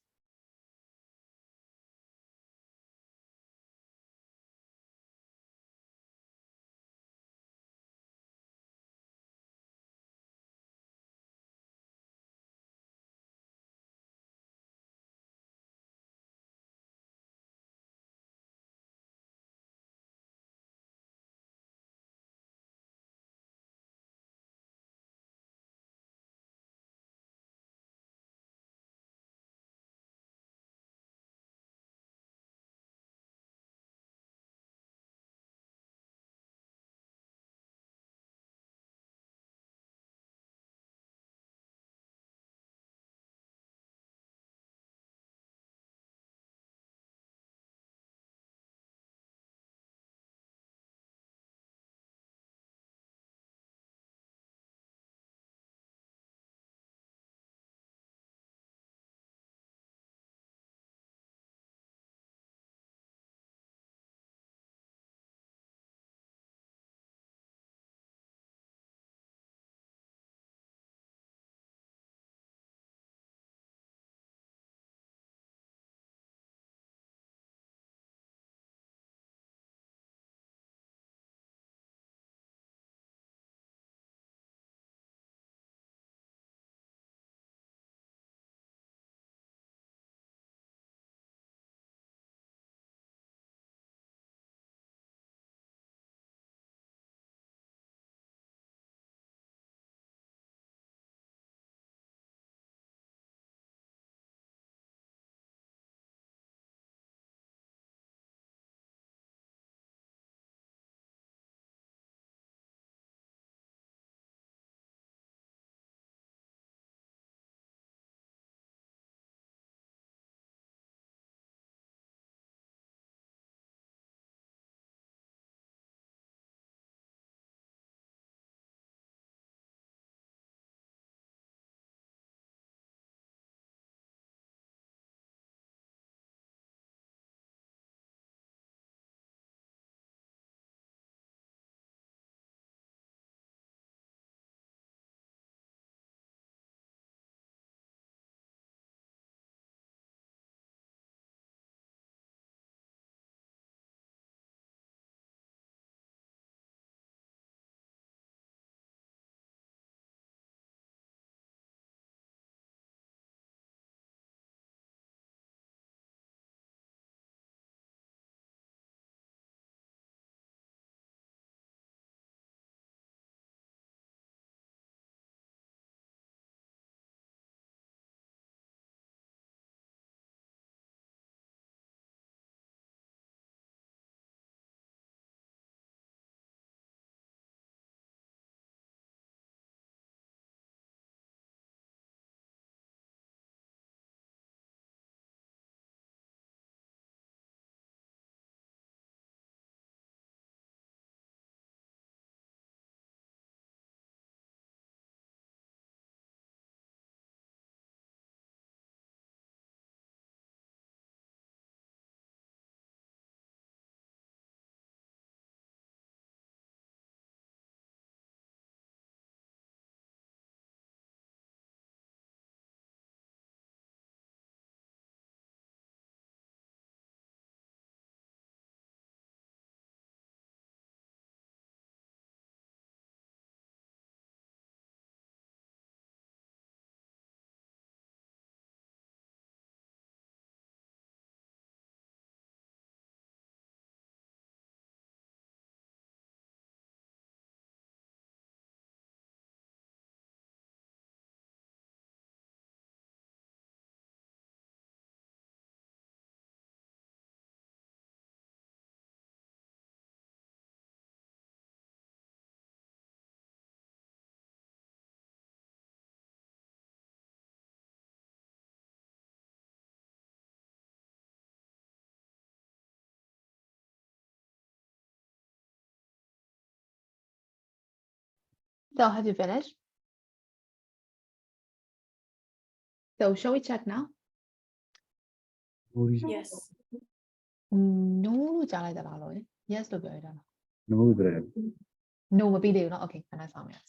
So have you finished? So shall we check now? Yes. No လို့ကြားလိုက်တာလားလို့ Yes လို့ပြောရတာလား No bread. No မပြီးသေးဘူးเนาะ Okay ခဏဆောင်ရအောင်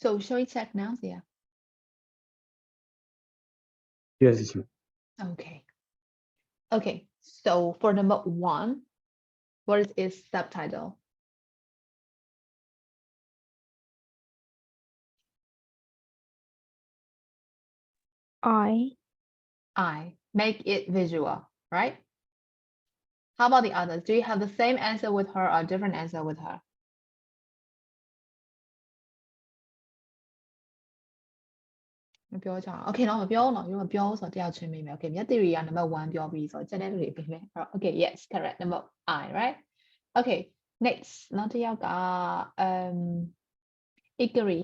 So shall we check now, Zia? Yes, teacher. Okay. Okay, so for number 1, what is its subtitle? I. Make it visual, right? How about the others? Do you have the same answer with her or different answer with her? Okay เนาะမပြောတော့မပြောဆိုတော့တရားချင်းမိမယ် Okay မြတ် theory က number 1 ပြောပြီးဆိုတော့ချက်တဲ့လူတွေပြင်မယ် Okay yes correct number I right Okay next နောက်တစ်ယောက်ကIkari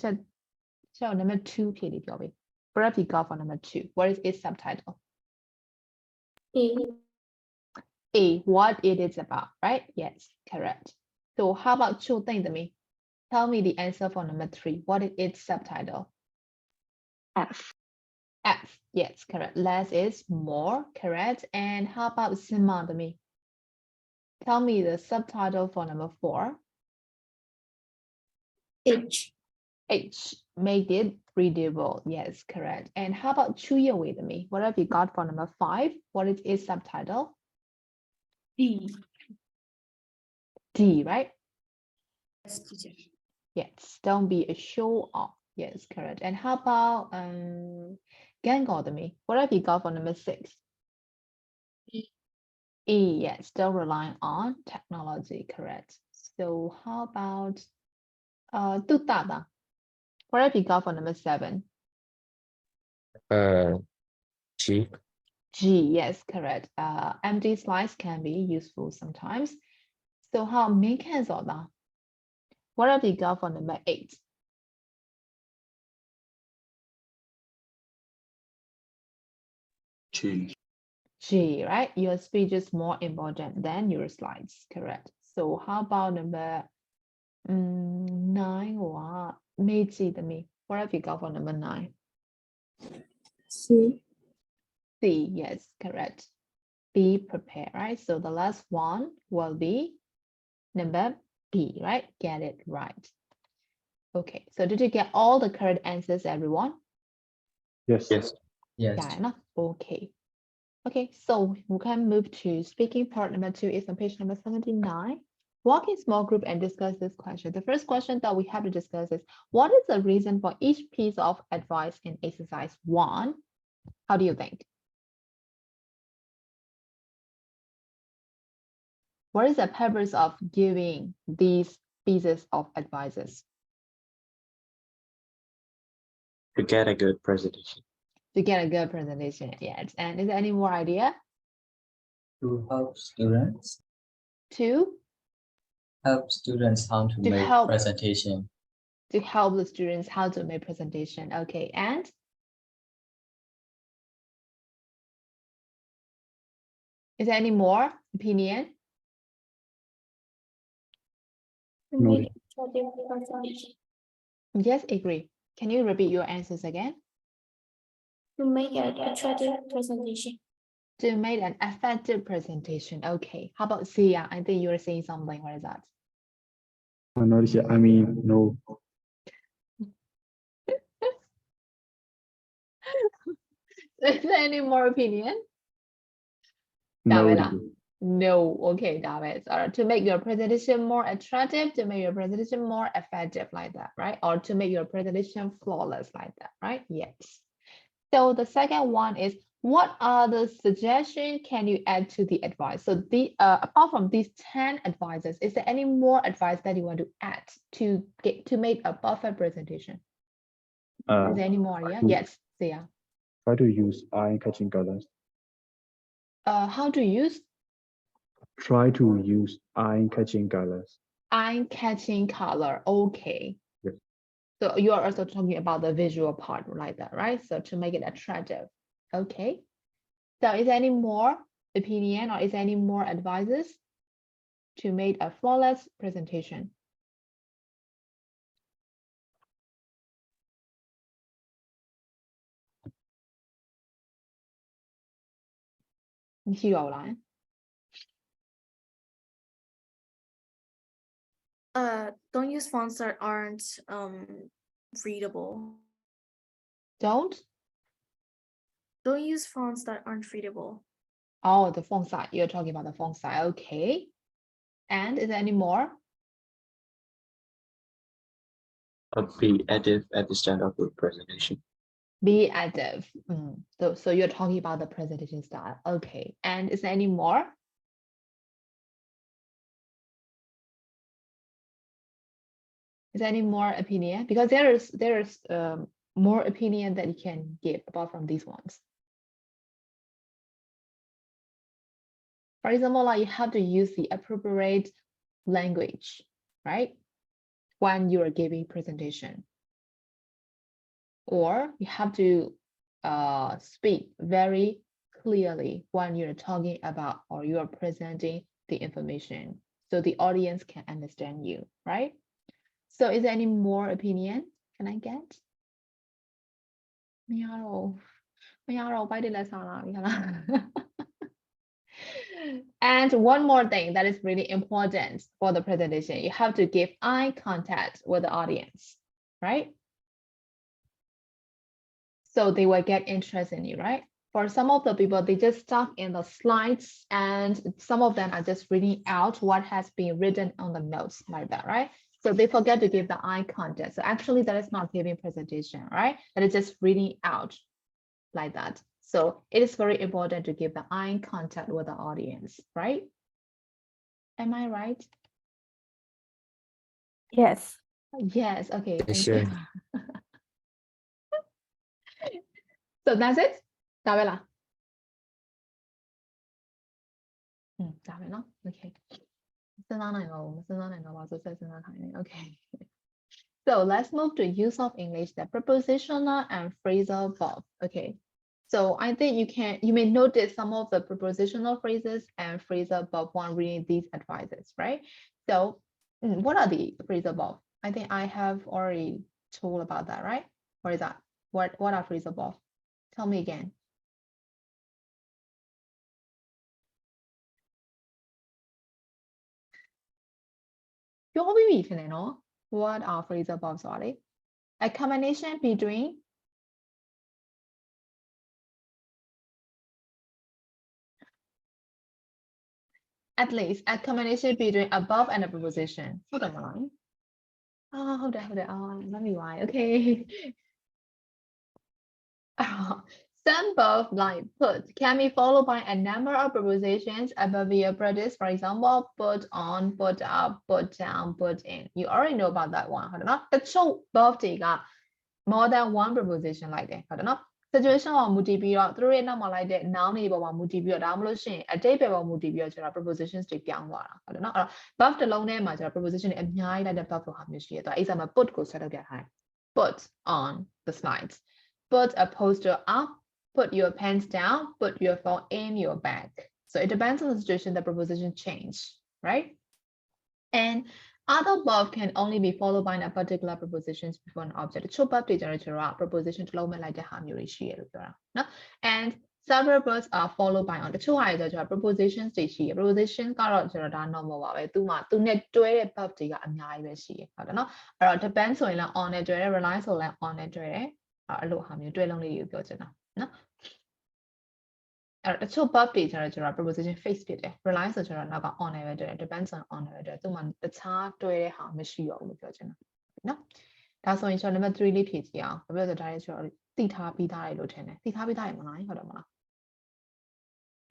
ချက် number 2 ဖြည့်လေးပြောပေး Perhaps you go for number 2 what is its subtitle A what it is about right yes correct so how about ချိုသိမ့်သမီး tell me the answer for number 3 what is its subtitle F, yes, correct. Less is more, correct. And how about Simandami? Tell me the subtitle for number 4. H, make it readable. Yes, correct. And how about Chuya with me? What have you got for number 5? What is its subtitle? D, right? Yes, teacher. Yes, don't be a show off. Yes, correct. And how about Gangodami? What have you got for number 6? E, yes, still relying on technology, correct. So how about Tutada? What have you got for number 7? G. G, yes, correct. Empty slides can be useful sometimes. So how main cancel that? What have you got for number 8? G. G, right? Your speech is more important than your slides, correct. So how about number 9 or Meiji the me? What have you got for number 9? C. C, yes, correct. Be prepared, right? So the last one will be number B, right? Get it right. Okay, so did you get all the correct answers, everyone? Yes. Yes. Yeah, enough. Okay. Okay, so we can move to speaking part number 2 is on page number 79. Walk in small group and discuss this question. The first question that we have to discuss is, what is the reason for each piece of advice in exercise 1? How do you think? What is the purpose of giving these pieces of advices? To get a good presentation. To get a good presentation, yes. And is there any more idea? To help students. To Help students how to make help. presentation. To help the students how to make presentation. Okay, and Is there any more opinion? Noted. Yes, agree. Can you repeat your answers again? To make an attractive presentation. To make an effective presentation. Okay. How about Sia? I think you're saying something. What is that? Not here. I mean, no. Is there any more opinion? No. Davila. No. Okay, David. To make your presentation more attractive, to make your presentation more effective like that, right? Or to make your presentation flawless like that, right? Yes. So the second one is, what other suggestions can you add to the advice? So the apart from these 10 advices, is there any more advice that you want to add to make a perfect presentation? Is there any more? Yeah. Yes. Sia. Try to use eye-catching colors. How to use Try to use eye-catching colors. eye-catching color? Okay. Yes. So you are also talking about the visual part like that, right? So to make it attractive. Okay. So is there any more opinion or is there any more advices to make a flawless presentation? Don't use fonts that aren't readable. Don't? Don't use fonts that aren't readable. Oh, the font size. You're talking about the font size. Okay. And is there any more? Be active at the start of the presentation. Be active. So you're talking about the presentation style. Okay. And is there any more? Is there any more opinion? Because there is more opinion that you can give apart from these ones. For example, like you have to use the appropriate language, right? When you are giving presentation. Or you have to speak very clearly when you're talking about or you are presenting the information so the audience can understand you, right? So is there any more opinion? Can I get? And one more thing that is really important for the presentation, you have to give eye contact with the audience, right? So they will get interest in you, right? For some of the people, they just stuck in the slides and some of them are just reading out what has been written on the notes like that, right? So they forget to give the eye contact. So actually that is not giving presentation, right? That is just reading out like that. So it is very important to give the eye contact with the audience, right? Am I right? Yes. Yes, okay, thank Sure. you. So that's it, Davila. Davila, okay. Okay. So let's move to use of English, the prepositional and phrasal verb. Okay. So I think you may notice some of the prepositional phrases and phrasal verb when reading these advices, right? So what are the phrasal verb? I think I have already told about that, right? What is that? What are phrasal verb? Tell me again. What are phrasal verbs? Sorry. A combination between at least a combination between above and a preposition. Hold on a line. Oh, hold on. Oh, let me write. Okay. Some verb like put can be followed by a number of prepositions above your practice. For example, put on, put up, put down, put in. You already know about that one. Hold on. The show verb got more than one preposition like that. Hold on. Situation ကိုမူတည်ပြီးတော့သူတို့ရဲ့နောက်မှာလိုက်တဲ့ noun တွေပေါ်မှာမူတည်ပြီးတော့ဒါမှမဟုတ်လို့ရှိရင်အတိတ်ပဲပေါ်မူတည်ပြီးတော့ကျွန်တော် prepositions တွေပြောင်းသွားတာဟုတ်တယ်နော်အဲ့တော့ verb တစ်လုံးထဲမှာကျွန်တော် preposition တွေအများကြီးလိုက်တဲ့ verb ဆိုတာမျိုးရှိတယ်သူက example put ကိုဆက်လုပ်ပြထားတယ် put on the slides put a poster up put your pants down put your phone in your bag So it depends on the situation, the preposition change, right? And other verb can only be followed by a particular prepositions before an object. တချို့ verb တွေကျတော့ preposition တစ်လုံးပဲလိုက်တဲ့ဟာမျိုးတွေရှိရလို့ပြောတာနော် and several verbs are followed by on တချို့ဟာတွေကျတော့ prepositions တွေရှိရ preposition ကတော့ကျတော့ဒါ normal ပါပဲသူနဲ့တွဲတဲ့ verb တွေကအများကြီးပဲရှိရဟုတ်တယ်နော်အဲ့တော့ depend ဆိုရင်လည်း on နဲ့တွဲတယ် rely ဆိုလည်း on နဲ့တွဲတယ်အဲ့လိုဟာမျိုးတွဲလုံးလေးကိုပြောချင်တာနော်အဲ့တော့တချို့ verb တွေကျတော့ preposition face ဖြစ်တယ် rely ဆိုကျတော့နောက်က on နဲ့ပဲတွဲတယ် depends on on နဲ့ပဲတွဲတယ်သူ့မှာတခြားတွဲတဲ့ဟာမရှိတော့ဘူးလို့ပြောချင်တာနော်ဒါဆိုရင်ကျွန်တော် number 3လေးဖြည့်ကြည့်အောင်ဘာဖြစ်လို့လဲဆိုတော့ဒါလေးကျွန်တော်သိထားပြီးသားတယ်လို့ထင်တယ်သိထားပြီးသားရမလားဟုတ်တယ်မလား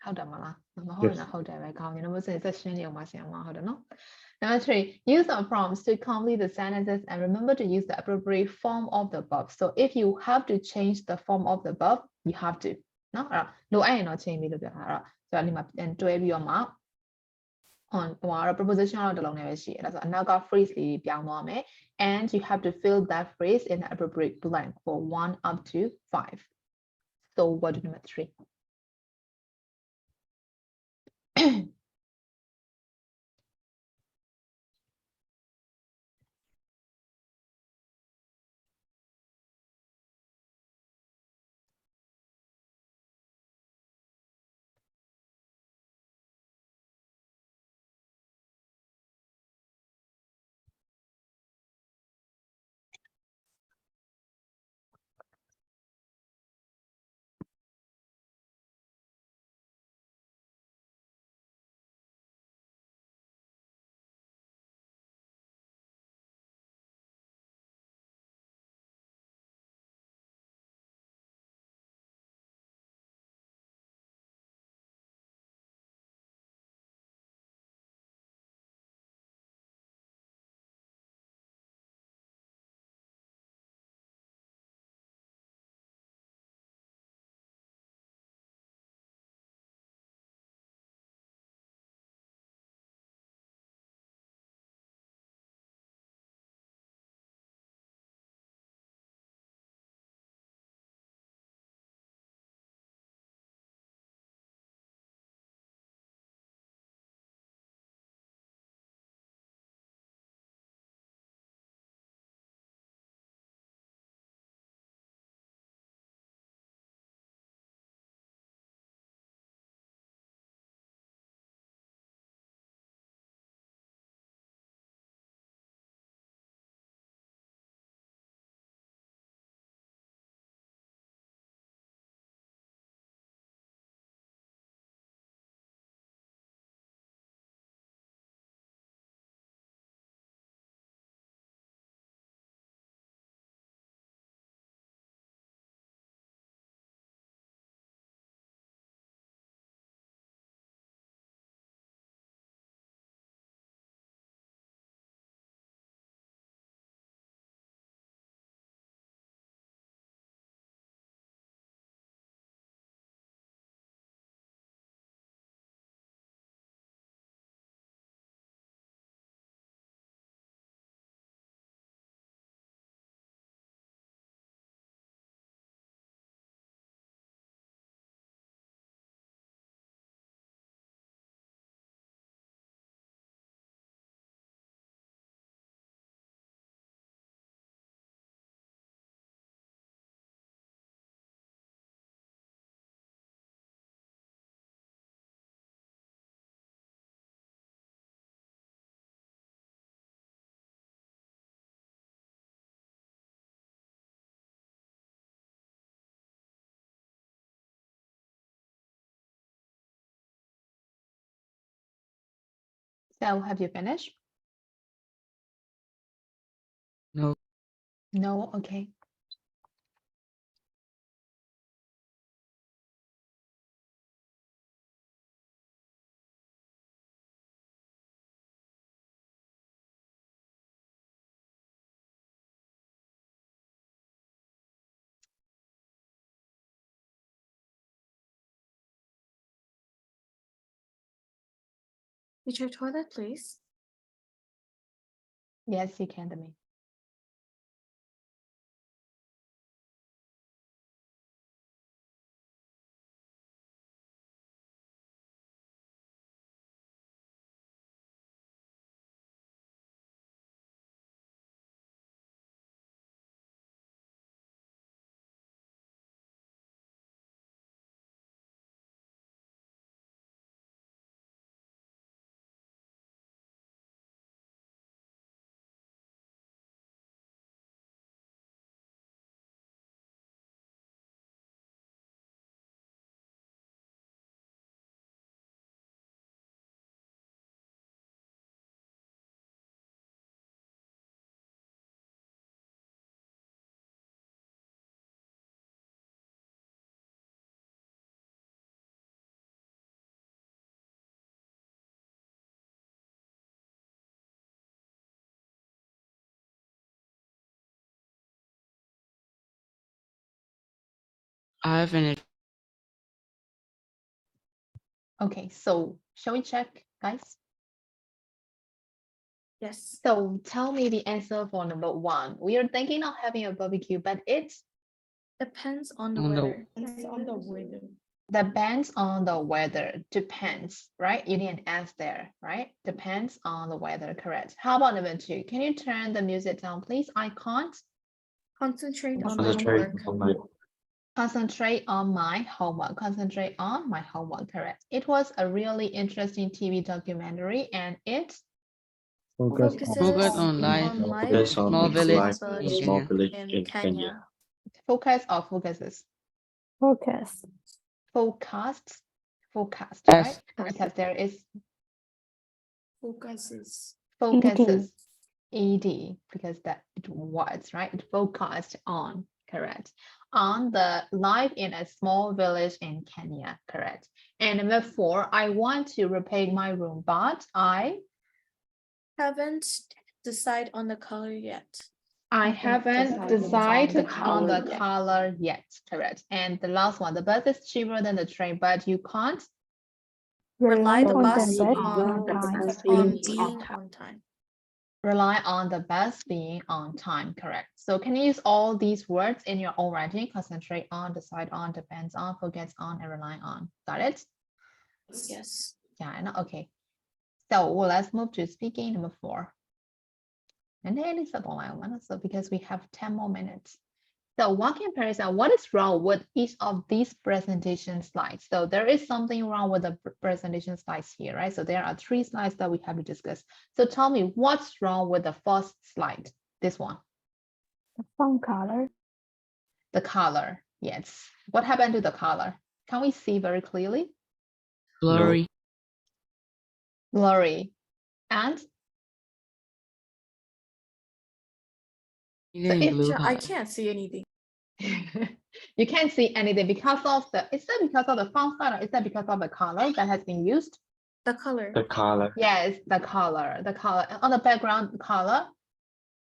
ဟုတ်တယ်မလားမဟုတ်လားဟုတ်တယ်ပဲခေါင်းညnumber 6 section လေးအောင်ပါဆရာမဟုတ်တယ်နော် Number 3, use the prompts to complete the sentences and remember to use the appropriate form of the verb. So if you have to change the form of the verb, you have to. နော်အဲ့တော့လိုအပ်ရင်တော့ change ပြီးလို့ပြောတာအဲ့တော့ဆိုတော့ဒီမှာပြန်တွဲပြီးတော့မှ on ဟိုကတော့ preposition တော့တစ်လုံးနဲ့ပဲရှိတယ်ဒါဆိုအနောက်က phrase လေးပြောင်းသွားမယ် and you have to fill that phrase in the appropriate blank for 1 up to 5. So what do number 3? So have you finished? No. No, okay. Teacher, toilet, please. Yes, you can, Demi. I have finished. Okay, so shall we check, guys? Yes. So tell me the answer for number 1. We are thinking of having a barbecue, but it's Depends on the On the- weather. depends on the weather. Depends, right? You need an S there, right? Depends on the weather, correct. How about number 2? Can you turn the music down, please? I can't Concentrate on my Concentrate homework. on my concentrate on my homework. Concentrate on my homework, correct. It was a really interesting TV documentary and it Focuses Focus on life, life focus on small in village small in village small Kenya. village in in Kenya. Kenya. focus or focuses. Focus. Forecast, forecast, Yes. right? Because there is Focuses. focuses, ed, because that it was, right? It focused on, correct. On the life in a small village in Kenya, correct. And number 4, I want to repaint my room, but I Haven't decided on the color yet. haven't decided on the color yet, correct. And the last one, the bus is cheaper than the train, but you can't Rely the on bus the bus on being on time. rely on the bus being on time, correct. So can you use all these words in your own writing? Concentrate on, decide on, depends on, focus on, and rely on. Got it? Yes. Yeah, I know. Okay. So let's move to speaking number 4. And then it's a long one, so because we have 10 more minutes. So one comparison, what is wrong with each of these presentation slides? So there is something wrong with the presentation slides here, right? So there are 3 slides that we have to discuss. So tell me what's wrong with the first slide, this one, The font color. the color. Yes. What happened to the color? Can we see very clearly? Blurry. Blurry. And Even if- blue I color. can't see anything. you can't see anything because of the, is that because of the font style or is that because of the color that has been used? The color. The color. Yes, the color on the background color,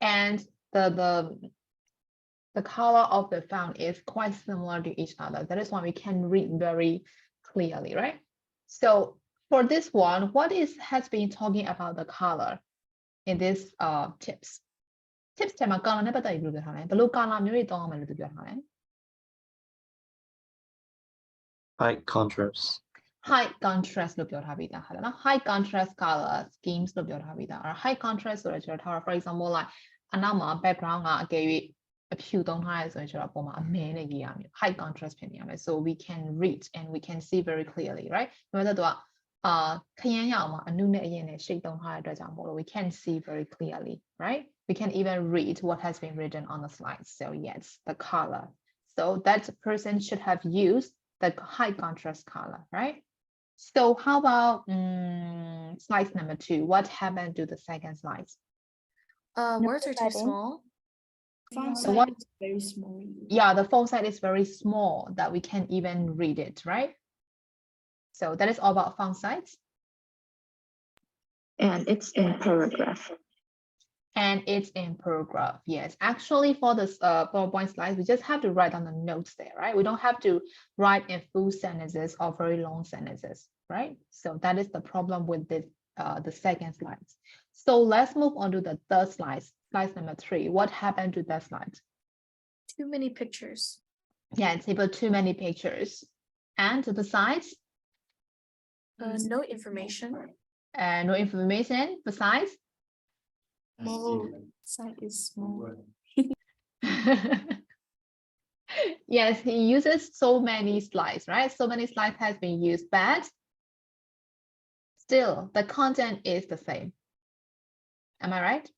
and the color of the font is quite similar to each other. That is why we can read very clearly, right? So for this one, what has been talking about the color in this tips? Tips ထဲမှာ color နဲ့ပတ်သက်ပြီးပြောထားတယ်ဘယ်လို color မျိုးတွေသုံးအောင်မလဲသူပြောထားတယ် High contrast. high contrast လို့ပြောထားပြီးသားဟုတ်လားနော် high contrast color schemes လို့ပြောထားပြီးသားအဲ့ high contrast ဆိုတော့ကျွန်တော်ထား for example like အနောက်မှာ background ကအကယ်၍အဖြူသုံးထားရဆိုရင်ကျွန်တော်အပေါ်မှာအမဲနဲ့ရေးရမယ် high contrast ဖြစ်နေရမယ် so we can read and we can see very clearly right ဒါပေမဲ့သူကခရမ်းရအောင်မှာအနုနဲ့အရင်နဲ့ shade သုံးထားတဲ့အတွက်ကြောင့်မို့လို့ we can see very clearly right we can even read what has been written on the slides so yes the color so that person should have used the high contrast color right so how about slide number 2 what happened to the second slide Words are too small. Font size is very small. Yeah, the font size is very small that we can't even read it, right? So that is all about font size. And it's in paragraph. And it's in paragraph, yes. Actually, for this PowerPoint slides, we just have to write on the notes there, right? We don't have to write in full sentences or very long sentences, right? So that is the problem with this, the second slide. So let's move on to the third slide, slide number 3. What happened to that slide? Too many pictures. Yeah, it's about too many pictures. And besides? No information. No information. Besides? Site is small. Yes, he uses so many slides, right? So many slides has been used, but still the content is the same. Am I right?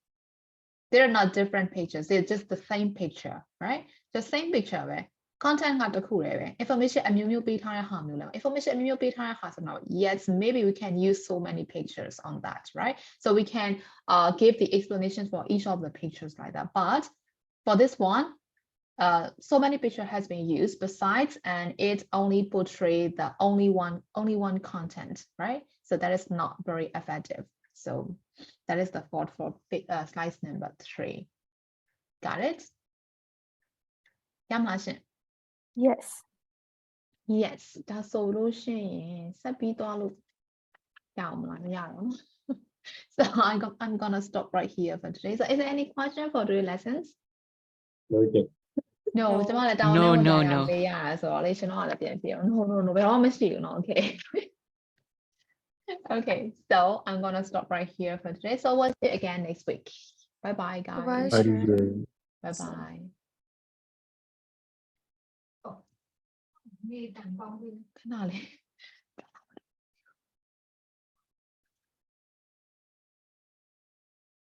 They're not different pages. They're just the same picture, right? The same picture, right? Content ကတစ်ခုတည်းပဲ information အမျိုးမျိုးပေးထားတဲ့ဟာမျိုးလဲ information အမျိုးမျိုးပေးထားတဲ့ဟာဆိုတော့ yes maybe we can use so many pictures on that right so we can give the explanation for each of the pictures like that but for this one so many picture has been used besides and it only portray the only one content right so that is not very effective so that is the fault for slide number 3 got it ရမလားရှင် Yes. yes ဒါဆိုလို့ရှိရင်ဆက်ပြီးသွားလို့ရအောင်မလားမရတော့ဘူး so I'm gonna stop right here for today so is there any question for today's lessons No, okay. no No. ကျွန်မလည်းတောင်းနေ No, ဝင် no, ရ no. ပေးရတာဆိုတော့လေကျွန်တော်ကလည်းပြန်ပြအောင် no ဘယ်တော့မှမရှိဘူးเนาะ okay okay so I'm gonna stop right here for today so we'll see you again next week bye bye guys Bye-bye, How do teacher. you? bye bye ခဏလေး